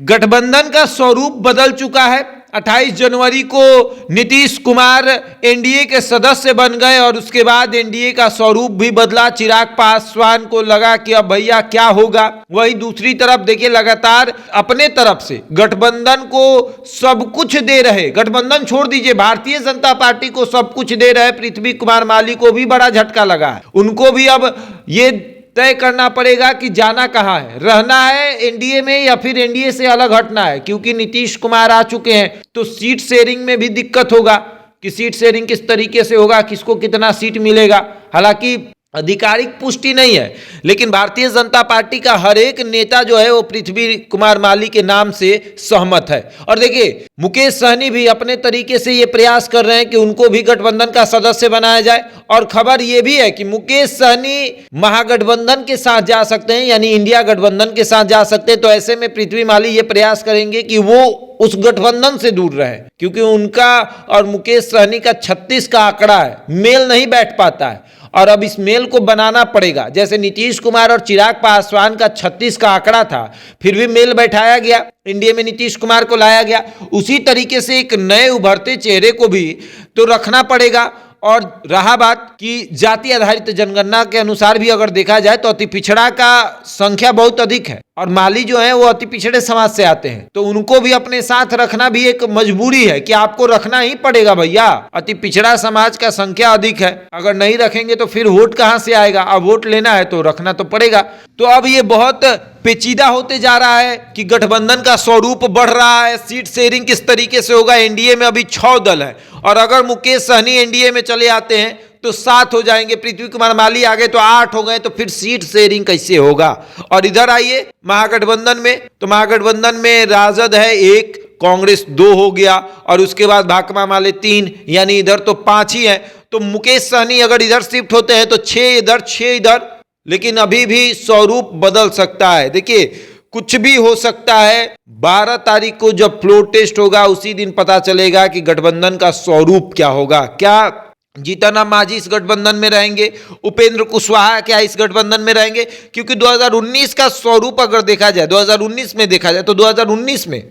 गठबंधन का स्वरूप बदल चुका है। 28 जनवरी को नीतीश कुमार एनडीए के सदस्य बन गए और उसके बाद एनडीए का स्वरूप भी बदला। चिराग पासवान को लगा कि अब भैया क्या होगा। वही दूसरी तरफ देखिए, लगातार अपने तरफ से गठबंधन को सब कुछ दे रहे, गठबंधन छोड़ दीजिए, भारतीय जनता पार्टी को सब कुछ दे रहे पृथ्वी कुमार माली को भी बड़ा झटका लगा है। उनको भी अब ये तय करना पड़ेगा कि जाना कहां है, रहना है एनडीए में या फिर एनडीए से अलग हटना है, क्योंकि नीतीश कुमार आ चुके हैं। तो सीट शेयरिंग में भी दिक्कत होगा कि सीट शेयरिंग किस तरीके से होगा, किसको कितना सीट मिलेगा। हालांकि आधिकारिक पुष्टि नहीं है, लेकिन भारतीय जनता पार्टी का हर एक नेता जो है वो पृथ्वी कुमार माली के नाम से सहमत है। और देखिए, मुकेश सहनी भी अपने तरीके से ये प्रयास कर रहे हैं कि उनको भी गठबंधन का सदस्य बनाया जाए। और खबर ये भी है कि मुकेश सहनी महागठबंधन के साथ जा सकते हैं, यानी इंडिया गठबंधन के साथ जा सकते हैं। तो ऐसे में पृथ्वी माली ये प्रयास करेंगे कि वो उस गठबंधन से दूर रहे, क्योंकि उनका और मुकेश सहनी का 36 का आंकड़ा है, मेल नहीं बैठ पाता है। और अब इस मेल को बनाना पड़ेगा। जैसे नीतीश कुमार और चिराग पासवान का 36 का आंकड़ा था, फिर भी मेल बैठाया गया, इंडिया में नीतीश कुमार को लाया गया। उसी तरीके से एक नए उभरते चेहरे को भी तो रखना पड़ेगा। और रहा बात कि जाति आधारित जनगणना के अनुसार भी अगर देखा जाए तो अति पिछड़ा का संख्या बहुत अधिक है, और माली जो है वो अति पिछड़े समाज से आते हैं। तो उनको भी अपने साथ रखना भी एक मजबूरी है कि आपको रखना ही पड़ेगा भैया। अति पिछड़ा समाज का संख्या अधिक है, अगर नहीं रखेंगे तो फिर वोट कहां से आएगा। अब वोट लेना है तो रखना तो पड़ेगा। तो अब ये बहुत पेचीदा होते जा रहा है कि गठबंधन का स्वरूप बढ़ रहा है, सीट शेयरिंग किस तरीके से होगा। एनडीए में अभी 6 दल है, और अगर मुकेश सहनी एनडीए में चले आते हैं तो 7 हो जाएंगे, पृथ्वी कुमार माली आ गए तो 8 हो गए। तो फिर सीट शेयरिंग कैसे होगा। और इधर आइए महागठबंधन में, तो महागठबंधन में राजद है 1, कांग्रेस 2 हो गया, और उसके बाद भाकपा माले 3, यानी इधर तो 5 ही है। तो मुकेश सहनी अगर इधर शिफ्ट होते हैं तो 6 इधर 6 इधर, लेकिन अभी भी स्वरूप बदल सकता है। देखिए, कुछ भी हो सकता है। 12 तारीख को जब फ्लोर टेस्ट होगा उसी दिन पता चलेगा कि गठबंधन का स्वरूप क्या होगा। क्या जीतनराम मांझी इस गठबंधन में रहेंगे, उपेंद्र कुशवाहा क्या इस गठबंधन में रहेंगे। क्योंकि 2019 का स्वरूप अगर देखा जाए, 2019 में देखा जाए तो 2019 में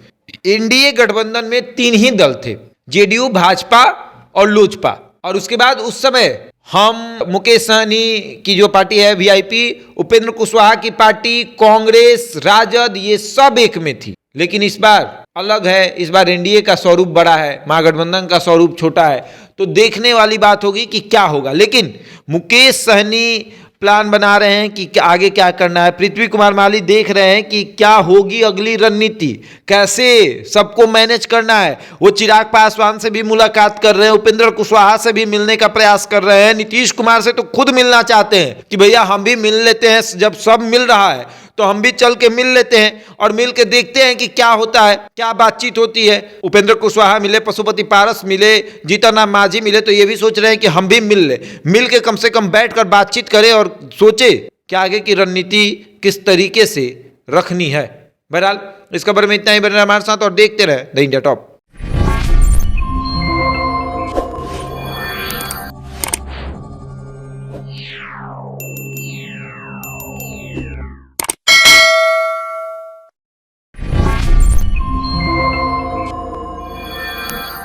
एनडीए गठबंधन में 3 ही दल थे, जेडीयू, भाजपा और लोजपा। और उसके बाद उस समय हम मुकेश सहनी की जो पार्टी है वीआईपी, उपेंद्र कुशवाहा की पार्टी, कांग्रेस, राजद, ये सब एक में थी। लेकिन इस बार अलग है, इस बार एनडीए का स्वरूप बड़ा है, महागठबंधन का स्वरूप छोटा है। तो देखने वाली बात होगी कि क्या होगा। लेकिन मुकेश सहनी प्लान बना रहे हैं कि आगे क्या करना है। पृथ्वी कुमार माली देख रहे हैं कि क्या होगी अगली रणनीति, कैसे सबको मैनेज करना है। वो चिराग पासवान से भी मुलाकात कर रहे हैं, उपेंद्र कुशवाहा से भी मिलने का प्रयास कर रहे हैं, नीतीश कुमार से तो खुद मिलना चाहते हैं कि भैया हम भी मिल लेते हैं, जब सब मिल रहा है तो हम भी चल के मिल लेते हैं और मिल के देखते हैं कि क्या होता है, क्या बातचीत होती है। उपेंद्र कुशवाहा मिले, पशुपति पारस मिले, जीतनराम मांझी मिले, तो ये भी सोच रहे हैं कि हम भी मिल ले, मिल के कम से कम बैठकर बातचीत करें और सोचे कि आगे की रणनीति किस तरीके से रखनी है। बहरहाल इस खबर में इतना ही। बने हमारे साथ और देखते रहे द इंडिया टॉप।